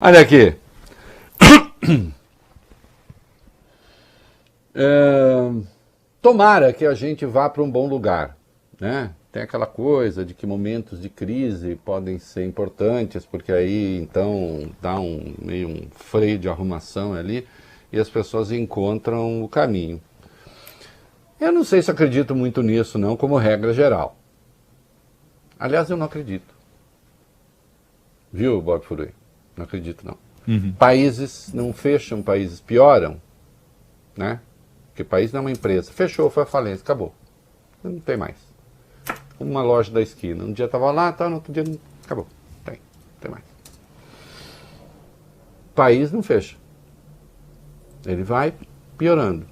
Olha aqui. Tomara que a gente vá para um bom lugar, né? Tem aquela coisa de que momentos de crise podem ser importantes, porque aí então dá meio um freio de arrumação ali e as pessoas encontram o caminho. Eu não sei se acredito muito nisso não, como regra geral. Aliás, eu não acredito. Viu, Bob Furui? Não acredito não. Países não fecham, países pioram, né? Porque país não é uma empresa. Fechou, foi a falência, acabou. Não tem mais. Uma loja da esquina. Um dia estava lá, no outro dia acabou. Não tem mais. País não fecha. Ele vai piorando.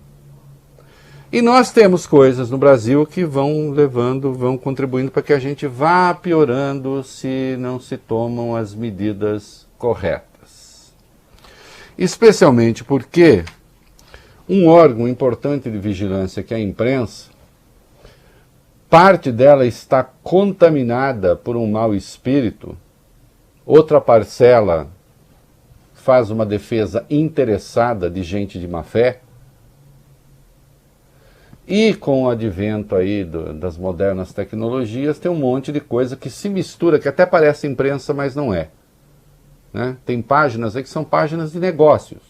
E nós temos coisas no Brasil que vão levando, vão contribuindo para que a gente vá piorando se não se tomam as medidas corretas. Especialmente porque um órgão importante de vigilância, que é a imprensa, parte dela está contaminada por um mau espírito, outra parcela faz uma defesa interessada de gente de má fé, e com o advento aí das modernas tecnologias, tem um monte de coisa que se mistura, que até parece imprensa, mas não é. Né? Tem páginas aí que são páginas de negócios,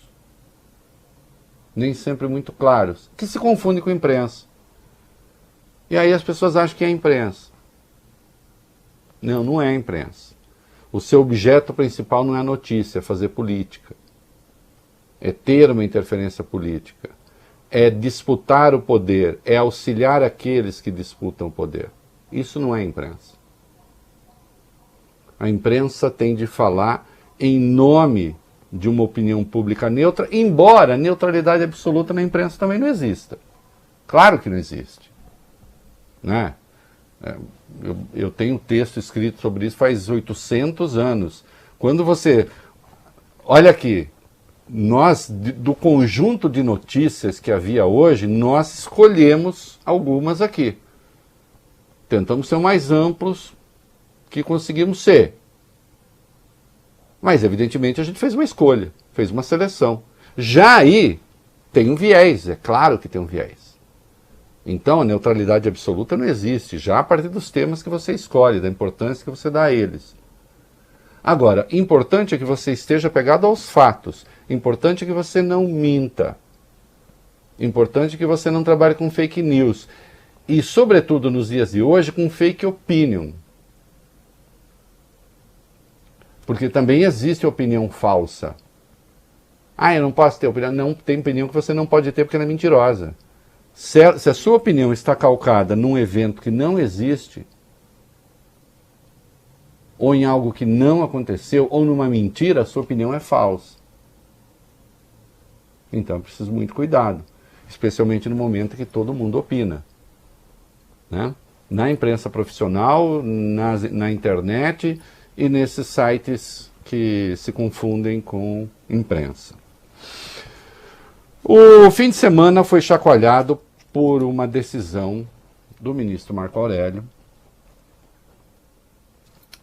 nem sempre muito claros, que se confundem com imprensa. E aí as pessoas acham que é imprensa. Não, não é imprensa. O seu objeto principal não é a notícia, é fazer política. É ter uma interferência política. É disputar o poder, é auxiliar aqueles que disputam o poder. Isso não é imprensa. A imprensa tem de falar em nome de uma opinião pública neutra, embora a neutralidade absoluta na imprensa também não exista. Claro que não existe. Né? Eu tenho um texto escrito sobre isso faz 800 anos. Quando você... Olha aqui, nós, do conjunto de notícias que havia hoje, nós escolhemos algumas aqui. Tentamos ser o mais amplos que conseguimos ser. Mas, evidentemente, a gente fez uma escolha, fez uma seleção. Já aí tem um viés, é claro que tem um viés. Então, a neutralidade absoluta não existe, já a partir dos temas que você escolhe, da importância que você dá a eles. Agora, importante é que você esteja pegado aos fatos, importante é que você não minta, importante é que você não trabalhe com fake news, e, sobretudo, nos dias de hoje, com fake opinion. Porque também existe opinião falsa. Eu não posso ter opinião. Não, tem opinião que você não pode ter porque ela é mentirosa. Se a sua opinião está calcada num evento que não existe, ou em algo que não aconteceu, ou numa mentira, a sua opinião é falsa. Então é preciso muito cuidado, especialmente no momento em que todo mundo opina. Né? Na imprensa profissional, na internet e nesses sites que se confundem com imprensa. O fim de semana foi chacoalhado por uma decisão do ministro Marco Aurélio,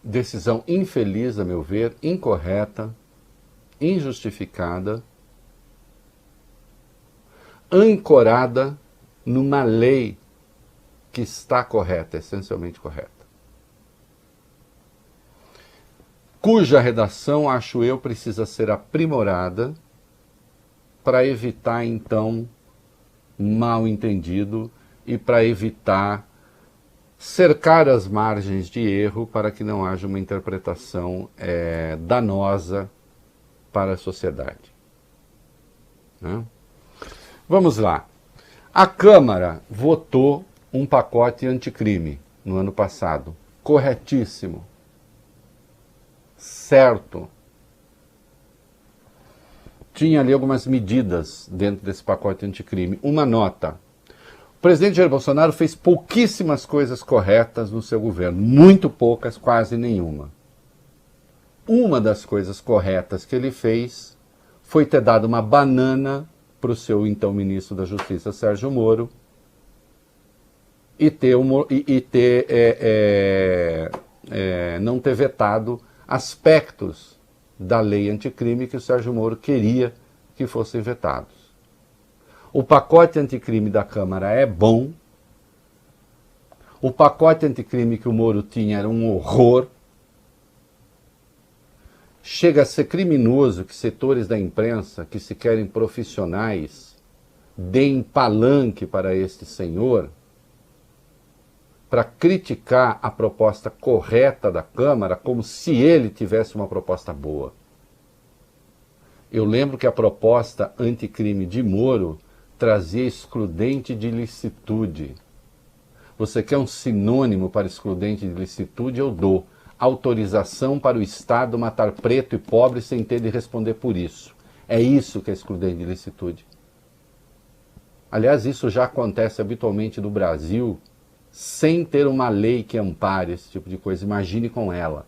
decisão infeliz, a meu ver, incorreta, injustificada, ancorada numa lei que está correta, essencialmente correta, cuja redação, acho eu, precisa ser aprimorada para evitar, então, mal entendido e para evitar cercar as margens de erro para que não haja uma interpretação danosa para a sociedade. Né? Vamos lá. A Câmara votou um pacote anticrime no ano passado. Corretíssimo. Certo. Tinha ali algumas medidas dentro desse pacote anticrime. Uma nota. O presidente Jair Bolsonaro fez pouquíssimas coisas corretas no seu governo. Muito poucas, quase nenhuma. Uma das coisas corretas que ele fez foi ter dado uma banana para o seu então ministro da Justiça, Sérgio Moro, não ter vetado aspectos da lei anticrime que o Sérgio Moro queria que fossem vetados. O pacote anticrime da Câmara é bom. O pacote anticrime que o Moro tinha era um horror. Chega a ser criminoso que setores da imprensa, que se querem profissionais, deem palanque para este senhor para criticar a proposta correta da Câmara como se ele tivesse uma proposta boa. Eu lembro que a proposta anticrime de Moro trazia excludente de licitude. Você quer um sinônimo para excludente de licitude? Eu dou. Autorização para o Estado matar preto e pobre sem ter de responder por isso. É isso que é excludente de licitude. Aliás, isso já acontece habitualmente no Brasil, sem ter uma lei que ampare esse tipo de coisa. Imagine com ela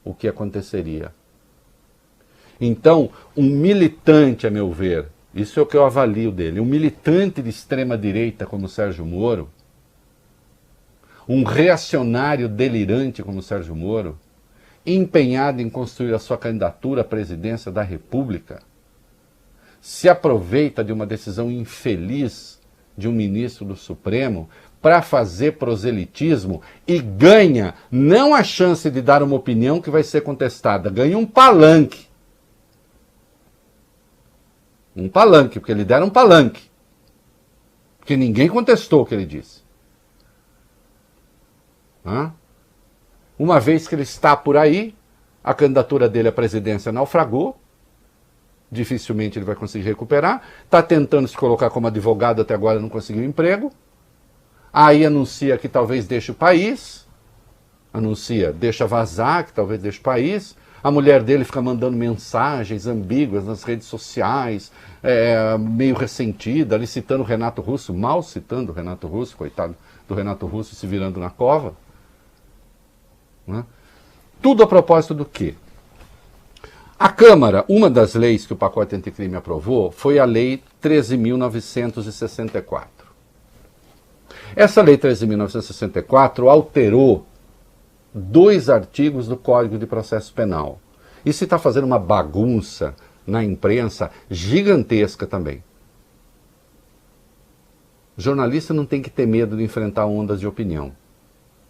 o que aconteceria. Então, um militante, a meu ver, isso é o que eu avalio dele, um militante de extrema-direita como Sérgio Moro, um reacionário delirante como Sérgio Moro, empenhado em construir a sua candidatura à presidência da República, se aproveita de uma decisão infeliz de um ministro do Supremo para fazer proselitismo e ganha não a chance de dar uma opinião que vai ser contestada, ganha um palanque. Um palanque, porque lhe deram um palanque. Porque ninguém contestou o que ele disse. Uma vez que ele está por aí, a candidatura dele à presidência naufragou, dificilmente ele vai conseguir recuperar, está tentando se colocar como advogado, até agora não conseguiu emprego, aí anuncia que talvez deixe o país, deixa vazar que talvez deixe o país, a mulher dele fica mandando mensagens ambíguas nas redes sociais, meio ressentida, ali citando o Renato Russo, mal citando o Renato Russo, coitado do Renato Russo se virando na cova. Tudo a propósito do quê? A Câmara, uma das leis que o pacote anticrime aprovou foi a Lei 13.964. Essa Lei 13.964 alterou 2 artigos do Código de Processo Penal. Isso está fazendo uma bagunça na imprensa gigantesca também. Jornalista não tem que ter medo de enfrentar ondas de opinião.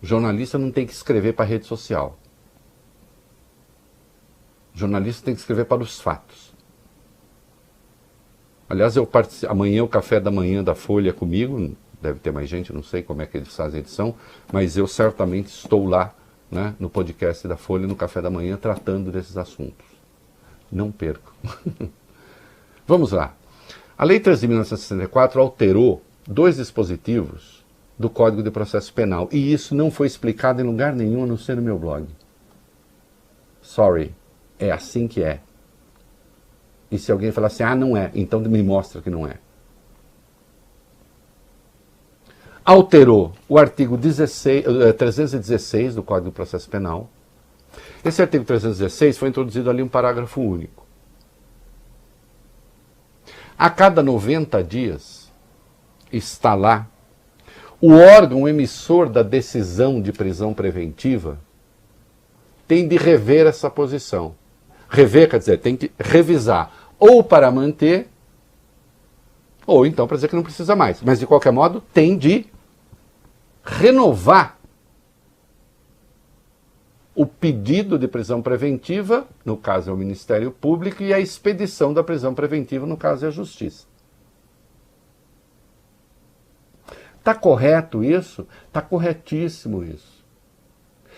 Jornalista não tem que escrever para a rede social. Jornalista tem que escrever para os fatos. Aliás, amanhã o café da manhã da Folha comigo, deve ter mais gente, não sei como é que eles fazem a edição, mas eu certamente estou lá, né, no podcast da Folha, no café da manhã, tratando desses assuntos. Não perco. Vamos lá. A Lei 13.964 alterou 2 dispositivos do Código de Processo Penal, e isso não foi explicado em lugar nenhum, a não ser no meu blog. Sorry. É assim que é. E se alguém falar assim, não é, então me mostra que não é. Alterou o artigo 316 do Código de Processo Penal. Esse artigo 316 foi introduzido ali um parágrafo único. A cada 90 dias está lá o órgão emissor da decisão de prisão preventiva tem de rever essa posição. Rever quer dizer, tem que revisar, ou para manter, ou então para dizer que não precisa mais. Mas, de qualquer modo, tem de renovar o pedido de prisão preventiva, no caso é o Ministério Público, e a expedição da prisão preventiva, no caso é a Justiça. Está correto isso? Está corretíssimo isso.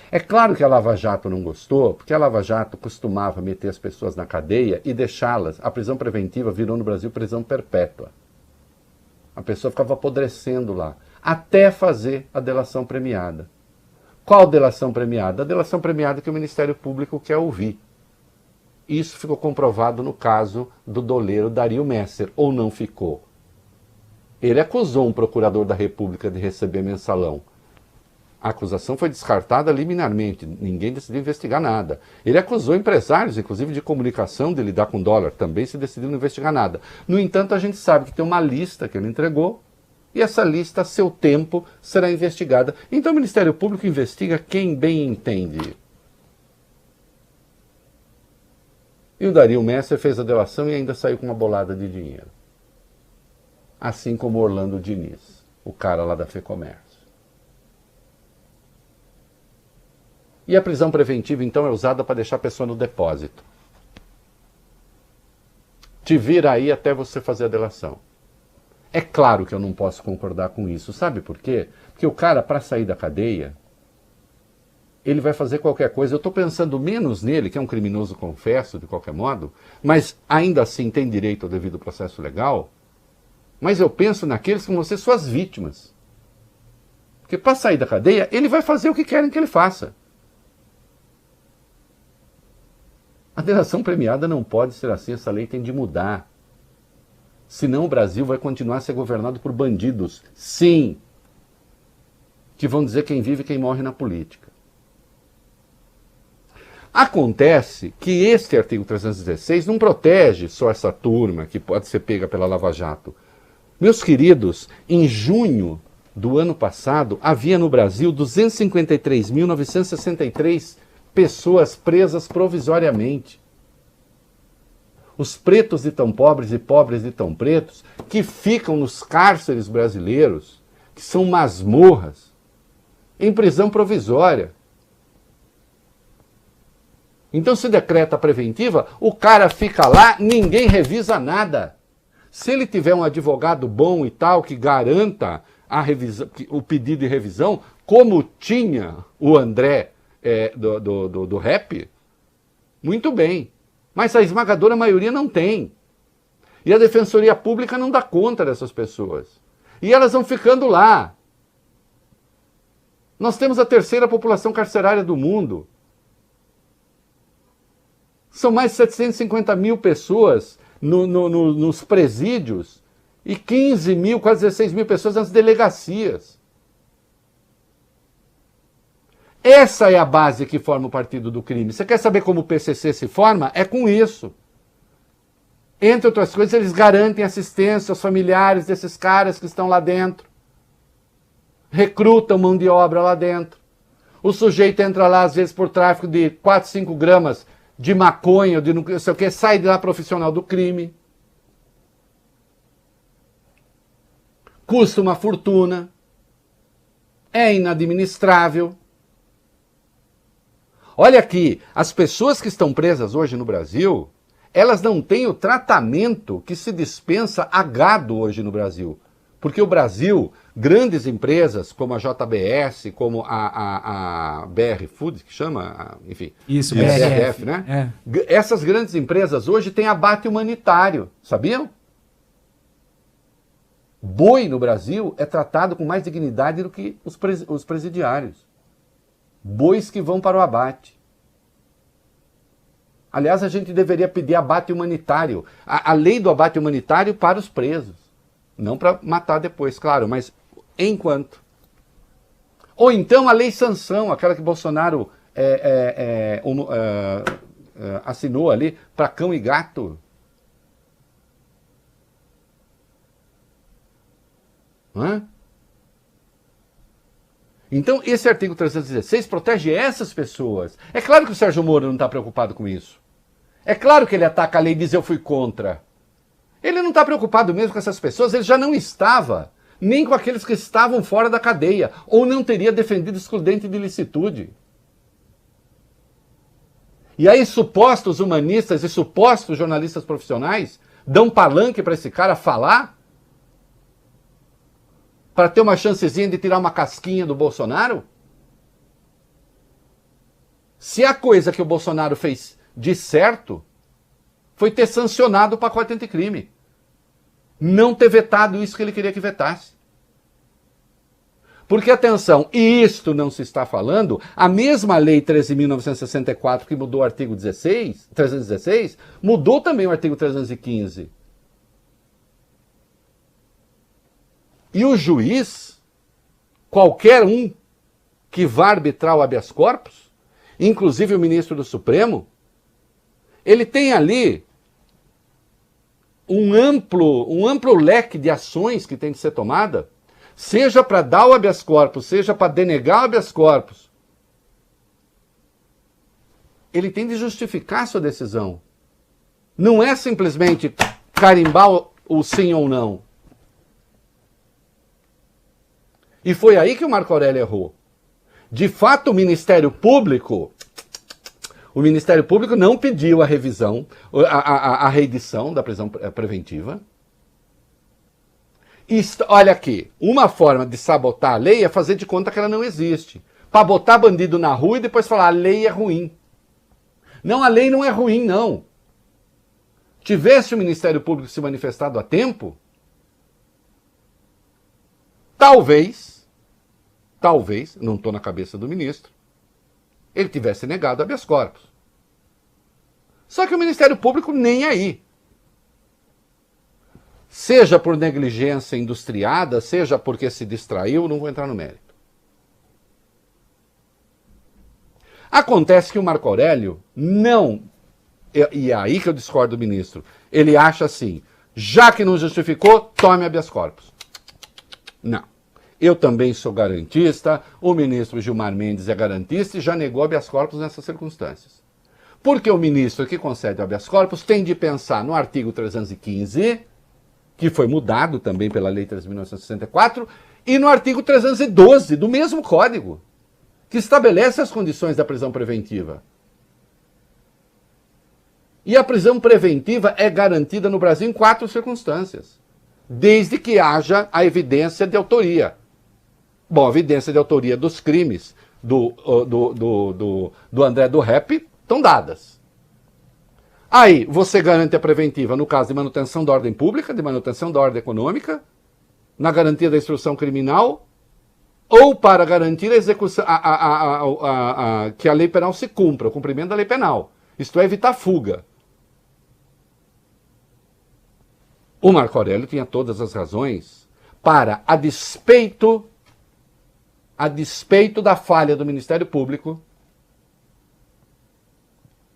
É claro que a Lava Jato não gostou, porque a Lava Jato costumava meter as pessoas na cadeia e deixá-las. A prisão preventiva virou no Brasil prisão perpétua. A pessoa ficava apodrecendo lá, até fazer a delação premiada. Qual delação premiada? A delação premiada que o Ministério Público quer ouvir. Isso ficou comprovado no caso do doleiro Dario Messer, ou não ficou? Ele acusou um procurador da República de receber mensalão. A acusação foi descartada liminarmente, ninguém decidiu investigar nada. Ele acusou empresários, inclusive de comunicação, de lidar com dólar, também se decidiu não investigar nada. No entanto, a gente sabe que tem uma lista que ele entregou, e essa lista, a seu tempo, será investigada. Então o Ministério Público investiga quem bem entende. E o Dario Messer fez a delação e ainda saiu com uma bolada de dinheiro. Assim como Orlando Diniz, o cara lá da FEComércio. E a prisão preventiva, então, é usada para deixar a pessoa no depósito. Te vira aí até você fazer a delação. É claro que eu não posso concordar com isso. Sabe por quê? Porque o cara, para sair da cadeia, ele vai fazer qualquer coisa. Eu estou pensando menos nele, que é um criminoso confesso, de qualquer modo, mas ainda assim tem direito ao devido processo legal. Mas eu penso naqueles que vão ser suas vítimas. Porque para sair da cadeia, ele vai fazer o que querem que ele faça. A delação premiada não pode ser assim, essa lei tem de mudar. Senão o Brasil vai continuar a ser governado por bandidos. Sim. Que vão dizer quem vive e quem morre na política. Acontece que este artigo 316 não protege só essa turma que pode ser pega pela Lava Jato. Meus queridos, em junho do ano passado, havia no Brasil 253.963 pessoas presas provisoriamente. Os pretos de tão pobres e pobres de tão pretos que ficam nos cárceres brasileiros, que são masmorras, em prisão provisória. Então se decreta a preventiva, o cara fica lá, ninguém revisa nada. Se ele tiver um advogado bom e tal, que garanta a revisão, o pedido de revisão, como tinha o André do rap, muito bem. Mas a esmagadora maioria não tem. E a Defensoria Pública não dá conta dessas pessoas. E elas vão ficando lá. Nós temos a terceira população carcerária do mundo. São mais de 750 mil pessoas nos presídios e 15 mil, quase 16 mil pessoas nas delegacias. Essa é a base que forma o partido do crime. Você quer saber como o PCC se forma? É com isso. Entre outras coisas, eles garantem assistência aos familiares desses caras que estão lá dentro. Recrutam mão de obra lá dentro. O sujeito entra lá, às vezes, por tráfico de 4, 5 gramas de maconha, de não sei o que, sai de lá profissional do crime. Custa uma fortuna. É inadministrável. Olha aqui, as pessoas que estão presas hoje no Brasil, elas não têm o tratamento que se dispensa a gado hoje no Brasil. Porque o Brasil, grandes empresas como a JBS, como a BR Food, que chama, enfim, isso, BRF, né? É. Essas grandes empresas hoje têm abate humanitário, sabiam? Boi no Brasil é tratado com mais dignidade do que os presidiários. Bois que vão para o abate. Aliás, a gente deveria pedir abate humanitário. A lei do abate humanitário para os presos. Não para matar depois, claro, mas enquanto. Ou então a lei sanção, aquela que Bolsonaro assinou ali para cão e gato. Hã? Então, esse artigo 316 protege essas pessoas. É claro que o Sérgio Moro não está preocupado com isso. É claro que ele ataca a lei e diz eu fui contra. Ele não está preocupado mesmo com essas pessoas, ele já não estava, nem com aqueles que estavam fora da cadeia, ou não teria defendido excludente de ilicitude. E aí supostos humanistas e supostos jornalistas profissionais dão palanque para esse cara falar? Para ter uma chancezinha de tirar uma casquinha do Bolsonaro? Se a coisa que o Bolsonaro fez de certo foi ter sancionado o pacote anticrime. Não ter vetado isso que ele queria que vetasse. Porque, atenção, e isto não se está falando, a mesma lei 13.964 que mudou o artigo 316, mudou também o artigo 315. E o juiz, qualquer um que vá arbitrar o habeas corpus, inclusive o ministro do Supremo, ele tem ali um amplo leque de ações que tem de ser tomada, seja para dar o habeas corpus, seja para denegar o habeas corpus. Ele tem de justificar a sua decisão. Não é simplesmente carimbar o sim ou não. E foi aí que o Marco Aurélio errou. De fato, o Ministério Público não pediu a revisão, a reedição da prisão preventiva. E, olha aqui, uma forma de sabotar a lei é fazer de conta que ela não existe. Para botar bandido na rua e depois falar a lei é ruim. Não, a lei não é ruim, não. Tivesse o Ministério Público se manifestado a tempo, talvez, não estou na cabeça do ministro, ele tivesse negado habeas corpus. Só que o Ministério Público nem aí. Seja por negligência industriada, seja porque se distraiu, não vou entrar no mérito. Acontece que o Marco Aurélio não, e é aí que eu discordo do ministro, ele acha assim, já que não justificou, tome habeas corpus. Não. Eu também sou garantista, o ministro Gilmar Mendes é garantista e já negou habeas corpus nessas circunstâncias. Porque o ministro que concede habeas corpus tem de pensar no artigo 315, que foi mudado também pela Lei 3.964, e no artigo 312 do mesmo Código, que estabelece as condições da prisão preventiva. E a prisão preventiva é garantida no Brasil em 4 circunstâncias, desde que haja a evidência de autoria. Bom, a evidência de autoria dos crimes do André do Rep estão dadas. Aí, você garante a preventiva no caso de manutenção da ordem pública, de manutenção da ordem econômica, na garantia da instrução criminal, ou para garantir a execução, que a lei penal se cumpra, o cumprimento da lei penal. Isto é, evitar fuga. O Marco Aurélio tinha todas as razões para, a despeito da falha do Ministério Público,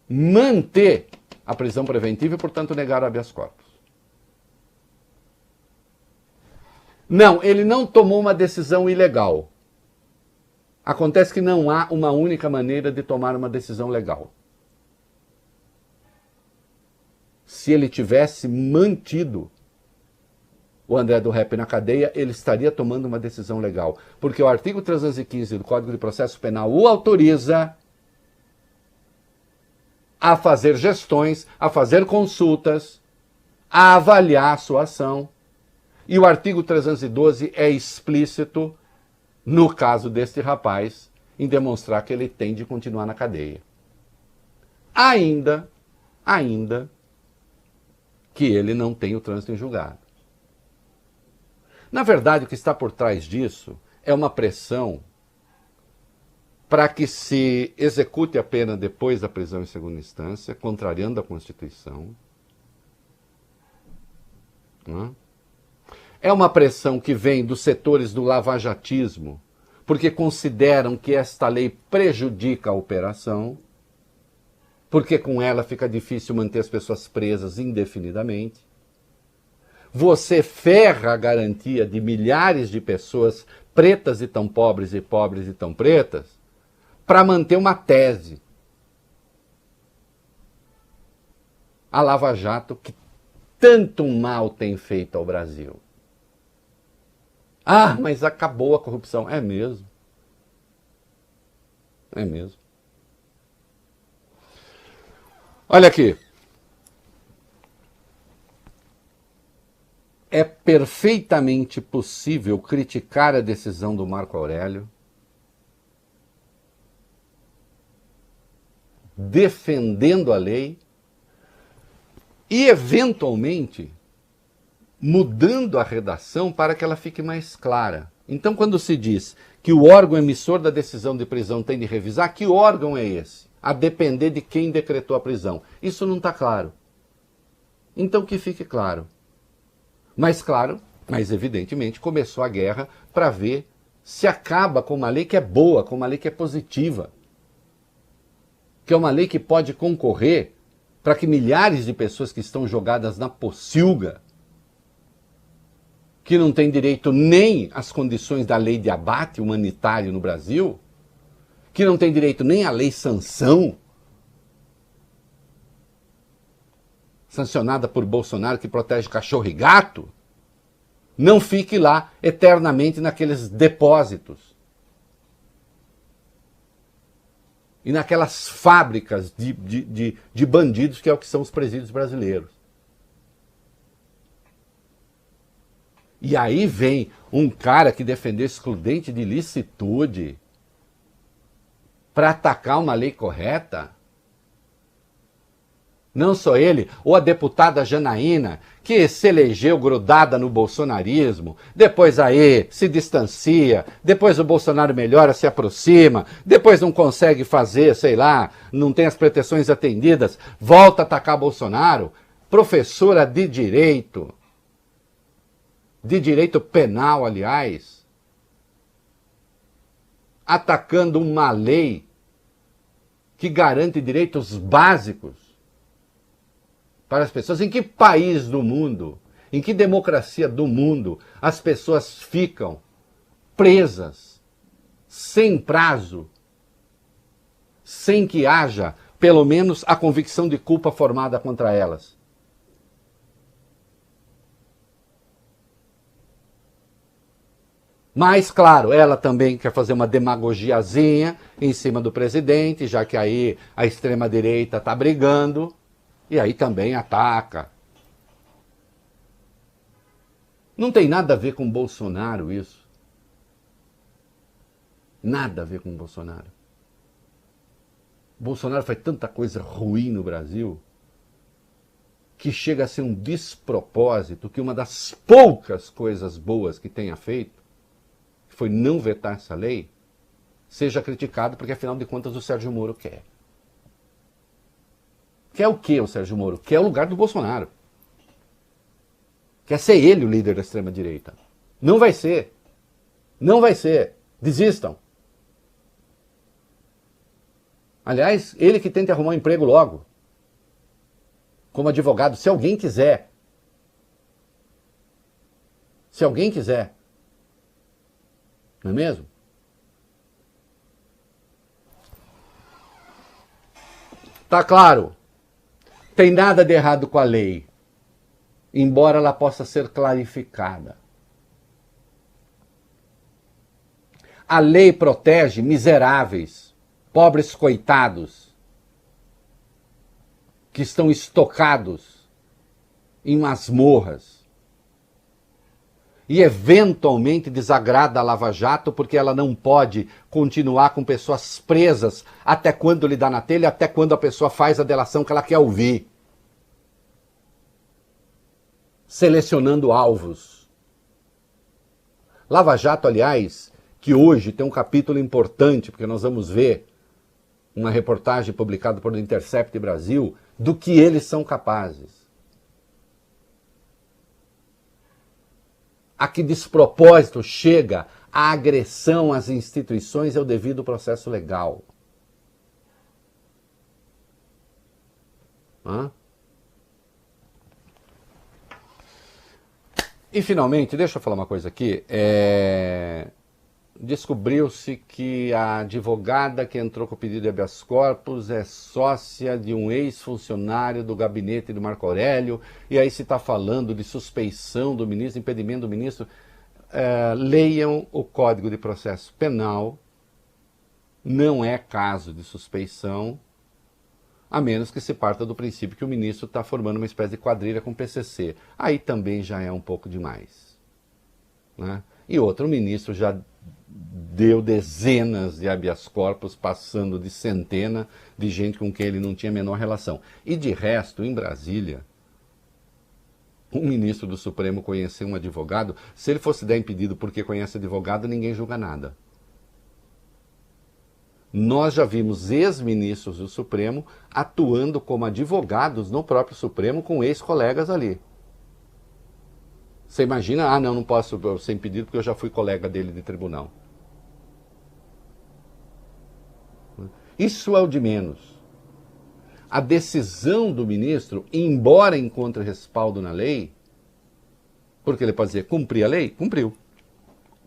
manter a prisão preventiva e, portanto, negar o habeas corpus. Não, ele não tomou uma decisão ilegal. Acontece que não há uma única maneira de tomar uma decisão legal. Se ele tivesse mantido o André do Rep na cadeia, ele estaria tomando uma decisão legal. Porque o artigo 315 do Código de Processo Penal o autoriza a fazer gestões, a fazer consultas, a avaliar a sua ação. E o artigo 312 é explícito, no caso deste rapaz, em demonstrar que ele tem de continuar na cadeia. Ainda que ele não tenha o trânsito em julgado. Na verdade, o que está por trás disso é uma pressão para que se execute a pena depois da prisão em segunda instância, contrariando a Constituição. É uma pressão que vem dos setores do lavajatismo, porque consideram que esta lei prejudica a operação, porque com ela fica difícil manter as pessoas presas indefinidamente. Você ferra a garantia de milhares de pessoas pretas e tão pobres e pobres e tão pretas para manter uma tese. A Lava Jato, que tanto mal tem feito ao Brasil. Ah, mas acabou a corrupção. É mesmo. É mesmo. Olha aqui. É perfeitamente possível criticar a decisão do Marco Aurélio, defendendo a lei e, eventualmente, mudando a redação para que ela fique mais clara. Então, quando se diz que o órgão emissor da decisão de prisão tem de revisar, que órgão é esse? A depender de quem decretou a prisão. Isso não está claro. Então, que fique claro. Mas evidentemente começou a guerra para ver se acaba com uma lei que é boa, com uma lei que é positiva. Que é uma lei que pode concorrer para que milhares de pessoas que estão jogadas na pocilga, que não têm direito nem às condições da lei de abate humanitário no Brasil, que não têm direito nem à lei sanção, sancionada por Bolsonaro, que protege cachorro e gato, não fique lá eternamente naqueles depósitos e naquelas fábricas de bandidos, que é o que são os presídios brasileiros. E aí vem um cara que defendeu excludente de licitude para atacar uma lei correta. Não só ele, ou a deputada Janaína, que se elegeu grudada no bolsonarismo, depois aí se distancia, depois o Bolsonaro melhora, se aproxima, depois não consegue fazer, sei lá, não tem as pretensões atendidas, volta a atacar Bolsonaro. Professora de direito penal, aliás, atacando uma lei que garante direitos básicos para as pessoas. Em que país do mundo, em que democracia do mundo as pessoas ficam presas, sem prazo, sem que haja, pelo menos, a convicção de culpa formada contra elas? Mas, claro, ela também quer fazer uma demagogiazinha em cima do presidente, já que aí a extrema-direita está brigando, e aí também ataca. Não tem nada a ver com Bolsonaro isso. Nada a ver com Bolsonaro. Bolsonaro faz tanta coisa ruim no Brasil que chega a ser um despropósito que uma das poucas coisas boas que tenha feito, que foi não vetar essa lei, seja criticado, porque afinal de contas o Sérgio Moro quer. Quer o quê o Sérgio Moro? Quer o lugar do Bolsonaro. Quer ser ele o líder da extrema-direita. Não vai ser. Não vai ser. Desistam. Aliás, ele que tente arrumar um emprego logo. Como advogado, se alguém quiser. Se alguém quiser. Não é mesmo? Tá claro. Tem nada de errado com a lei, embora ela possa ser clarificada. A lei protege miseráveis, pobres coitados, que estão estocados em masmorras. E eventualmente desagrada a Lava Jato, porque ela não pode continuar com pessoas presas até quando lhe dá na telha, até quando a pessoa faz a delação que ela quer ouvir. Selecionando alvos. Lava Jato, aliás, que hoje tem um capítulo importante, porque nós vamos ver uma reportagem publicada por Intercept Brasil, do que eles são capazes. A que despropósito chega a agressão às instituições e ao devido processo legal. E, finalmente, deixa eu falar uma coisa aqui. Descobriu-se que a advogada que entrou com o pedido de habeas corpus é sócia de um ex-funcionário do gabinete do Marco Aurélio, e aí se está falando de suspeição do ministro, impedimento do ministro. Leiam o Código de Processo Penal, não é caso de suspeição, a menos que se parta do princípio que o ministro está formando uma espécie de quadrilha com o PCC. Aí também já é um pouco demais. Né? E outro, o ministro já deu dezenas de habeas corpus, passando de centena de gente com quem ele não tinha a menor relação. E de resto, em Brasília, um ministro do Supremo conhecer um advogado, se ele fosse dar impedido porque conhece advogado, ninguém julga nada. Nós já vimos ex-ministros do Supremo atuando como advogados no próprio Supremo com ex-colegas ali. Você imagina, não posso ser impedido porque eu já fui colega dele de tribunal. Isso é o de menos. A decisão do ministro, embora encontre respaldo na lei, porque ele pode dizer, cumprir a lei? Cumpriu.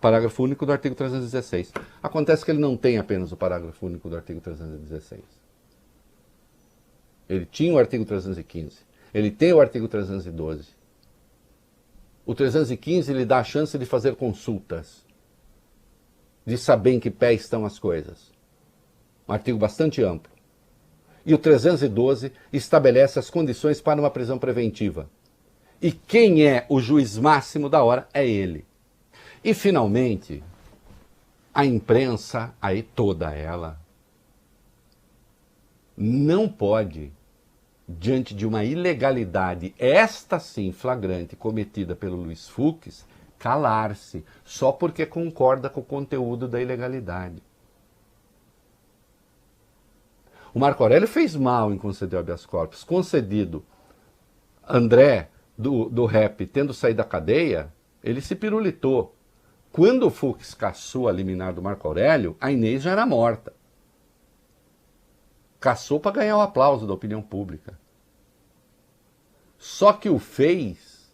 Parágrafo único do artigo 316. Acontece que ele não tem apenas o parágrafo único do artigo 316. Ele tinha o artigo 315. Ele tem o artigo 312. O 315 lhe dá a chance de fazer consultas, de saber em que pé estão as coisas. Um artigo bastante amplo. E o 312 estabelece as condições para uma prisão preventiva. E quem é o juiz máximo da hora é ele. E, finalmente, a imprensa, aí toda ela, não pode, diante de uma ilegalidade, esta sim flagrante, cometida pelo Luiz Fux, calar-se, só porque concorda com o conteúdo da ilegalidade. O Marco Aurélio fez mal em conceder o habeas corpus. Concedido André, do rap, tendo saído da cadeia, ele se pirulitou. Quando o Fux cassou a liminar do Marco Aurélio, a Inês já era morta. Cassou para ganhar o aplauso da opinião pública. Só que o fez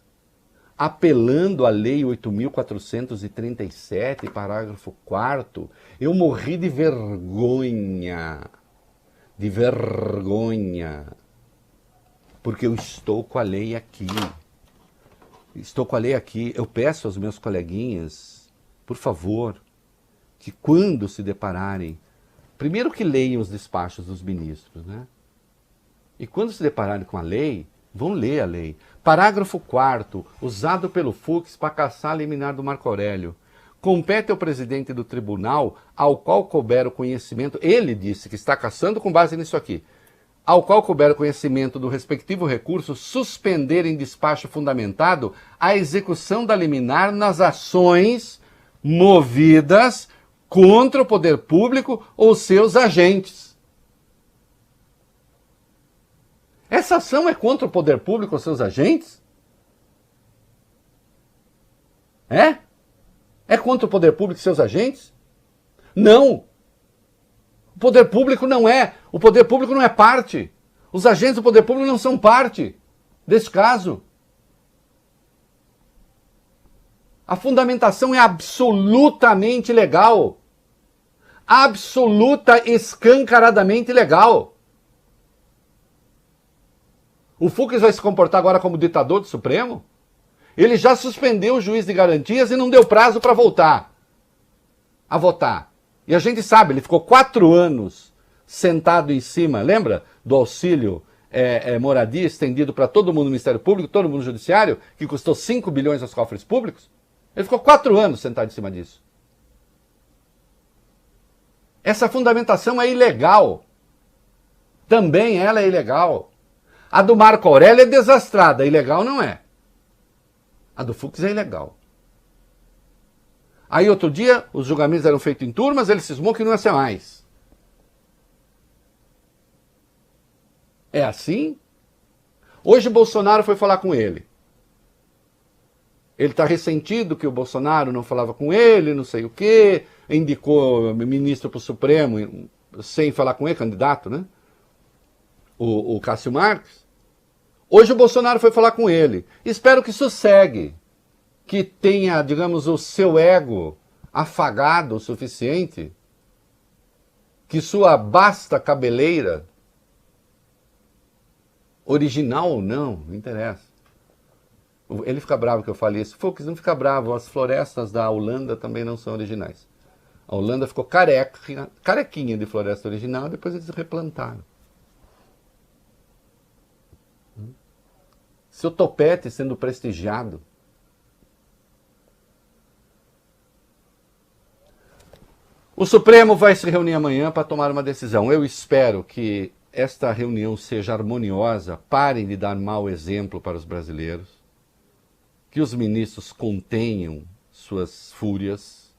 apelando à Lei 8.437, parágrafo 4º. Eu morri de vergonha. De vergonha. Porque eu estou com a lei aqui. Estou com a lei aqui. Eu peço aos meus coleguinhas, por favor, que quando se depararem, primeiro que leiam os despachos dos ministros, né? E quando se depararem com a lei, vão ler a lei. Parágrafo 4º, usado pelo Fux para cassar a liminar do Marco Aurélio. Compete ao presidente do tribunal, ao qual couber o conhecimento, ele disse que está cassando com base nisso aqui, ao qual couber o conhecimento do respectivo recurso, suspender em despacho fundamentado a execução da liminar nas ações movidas contra o poder público ou seus agentes. Essa ação é contra o poder público ou seus agentes? É? É contra o poder público e seus agentes? Não! O poder público não é. O poder público não é parte. Os agentes do poder público não são parte desse caso. A fundamentação é absolutamente legal. Absoluta, escancaradamente legal. O Fux vai se comportar agora como ditador do Supremo? Ele já suspendeu o juiz de garantias e não deu prazo para voltar a votar. E a gente sabe, ele ficou 4 anos sentado em cima, lembra? Do auxílio moradia estendido para todo mundo no Ministério Público, todo mundo no Judiciário, que custou 5 bilhões aos cofres públicos. Ele ficou 4 anos sentado em cima disso. Essa fundamentação é ilegal. Também ela é ilegal. A do Marco Aurélio é desastrada, ilegal não é. A do Fux é ilegal. Aí outro dia, os julgamentos eram feitos em turmas, ele cismou que não ia ser mais. É assim? Hoje Bolsonaro foi falar com ele. Ele está ressentido que o Bolsonaro não falava com ele, não sei o quê, indicou ministro para o Supremo sem falar com ele, candidato, né? O Cássio Marques. Hoje o Bolsonaro foi falar com ele. Espero que sossegue, que tenha, digamos, o seu ego afagado o suficiente, que sua basta cabeleira, original ou não interessa. Ele fica bravo que eu falei isso. Fux, não fica bravo, as florestas da Holanda também não são originais. A Holanda ficou carequinha de floresta original, depois eles replantaram. Seu topete sendo prestigiado. O Supremo vai se reunir amanhã para tomar uma decisão. Eu espero que esta reunião seja harmoniosa, parem de dar mau exemplo para os brasileiros, que os ministros contenham suas fúrias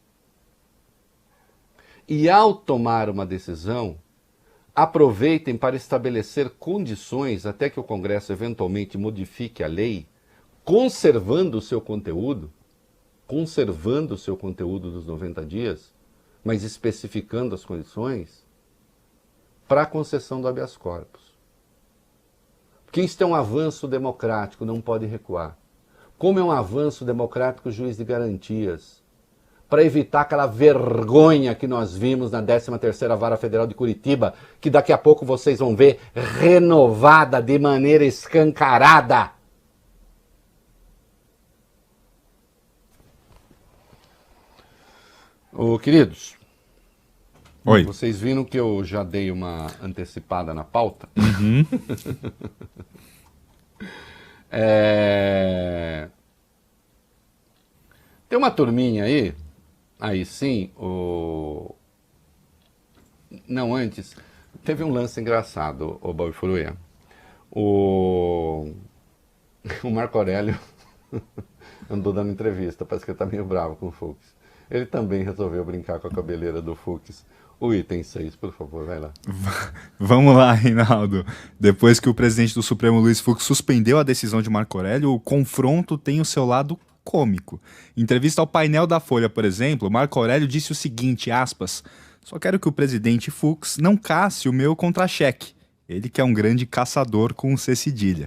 e, ao tomar uma decisão, aproveitem para estabelecer condições até que o Congresso eventualmente modifique a lei, conservando o seu conteúdo dos 90 dias, mas especificando as condições para a concessão do habeas corpus. Porque isso é um avanço democrático, não pode recuar. Como é um avanço democrático o juiz de garantias, para evitar aquela vergonha que nós vimos na 13ª Vara Federal de Curitiba, que daqui a pouco vocês vão ver renovada de maneira escancarada. Ô, queridos, Oi. Vocês viram que eu já dei uma antecipada na pauta? Uhum. Tem uma turminha aí sim, não, antes, teve um lance engraçado, o Bob Furuia. O Marco Aurélio andou dando entrevista, parece que ele tá meio bravo com o Fux. Ele também resolveu brincar com a cabeleira do Fux. O item 6, por favor, vai lá. Vamos lá, Reinaldo. Depois que o presidente do Supremo, Luiz Fux, suspendeu a decisão de Marco Aurélio, o confronto tem o seu lado cômico. Em entrevista ao painel da Folha, por exemplo, Marco Aurélio disse o seguinte, aspas, só quero que o presidente Fux não casse o meu contra-cheque. Ele que é um grande caçador com C cedilha.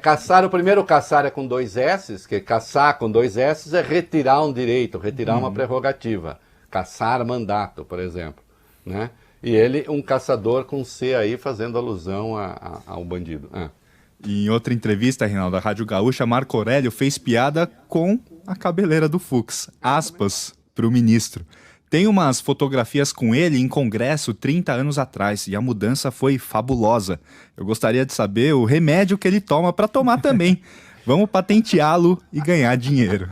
Caçar, o primeiro caçar é com 2 S's, que caçar com 2 S's é retirar um direito, retirar uma prerrogativa. Caçar mandato, por exemplo. Né? E ele, um caçador com C aí, fazendo alusão ao bandido. E em outra entrevista, Reinaldo, da Rádio Gaúcha, Marco Aurélio fez piada com a cabeleira do Fux. Aspas para o ministro. Tem umas fotografias com ele em congresso 30 anos atrás e a mudança foi fabulosa. Eu gostaria de saber o remédio que ele toma para tomar também. Vamos patenteá-lo e ganhar dinheiro.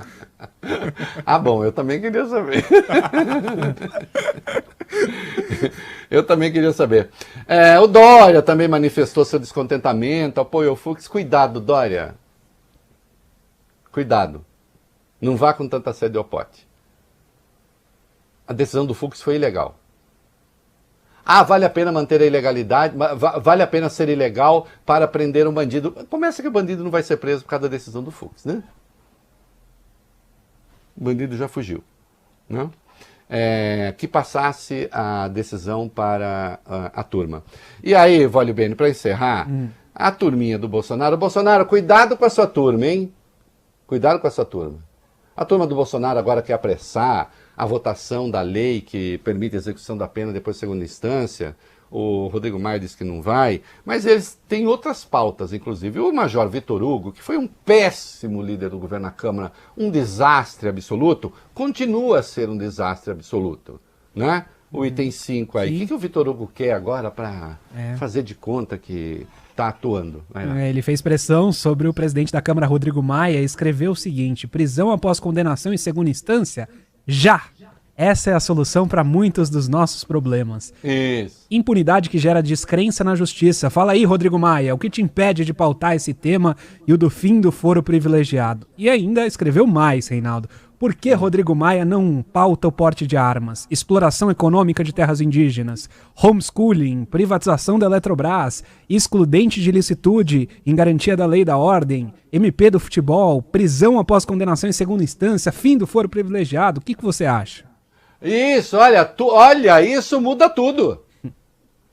Bom, eu também queria saber. Eu também queria saber. O Dória também manifestou seu descontentamento, apoiou o Fux. Cuidado, Dória. Cuidado. Não vá com tanta sede ao pote. A decisão do Fux foi ilegal. Vale a pena manter a ilegalidade, vale a pena ser ilegal para prender um bandido. Começa que o bandido não vai ser preso por causa da decisão do Fux, né? O bandido já fugiu. Né? Que passasse a decisão para a turma. E aí, Vólio Bene, para encerrar, a turminha do Bolsonaro. Bolsonaro, cuidado com a sua turma, hein? Cuidado com a sua turma. A turma do Bolsonaro agora quer apressar a votação da lei que permite a execução da pena depois de segunda instância. O Rodrigo Maia disse que não vai, mas eles têm outras pautas, inclusive. O Major Vitor Hugo, que foi um péssimo líder do governo na Câmara, um desastre absoluto, continua a ser um desastre absoluto. Né? O item 5 aí. O que o Vitor Hugo quer agora para fazer de conta que está atuando? Ele fez pressão sobre o presidente da Câmara, Rodrigo Maia, e escreveu o seguinte: prisão após condenação em segunda instância? Já! Essa é a solução para muitos dos nossos problemas. Isso. Impunidade que gera descrença na justiça. Fala aí, Rodrigo Maia, o que te impede de pautar esse tema e o do fim do foro privilegiado? E ainda escreveu mais, Reinaldo. Por que Rodrigo Maia não pauta o porte de armas, exploração econômica de terras indígenas, homeschooling, privatização da Eletrobras, excludente de licitude em garantia da lei e da ordem, MP do futebol, prisão após condenação em segunda instância, fim do foro privilegiado? O que você acha? Isso, olha, isso muda tudo.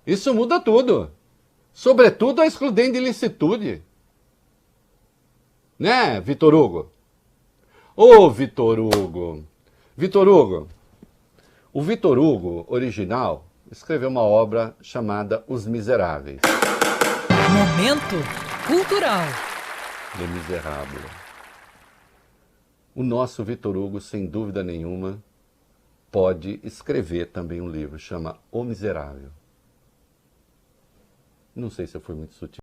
Isso muda tudo. Sobretudo a excludente de licitude. Né, Vitor Hugo? Ô, Vitor Hugo. Vitor Hugo. O Vitor Hugo, original, escreveu uma obra chamada Os Miseráveis. Momento cultural. Le Miserable. O nosso Vitor Hugo, sem dúvida nenhuma, pode escrever também um livro, chama O Miserável. Não sei se eu fui muito sutil.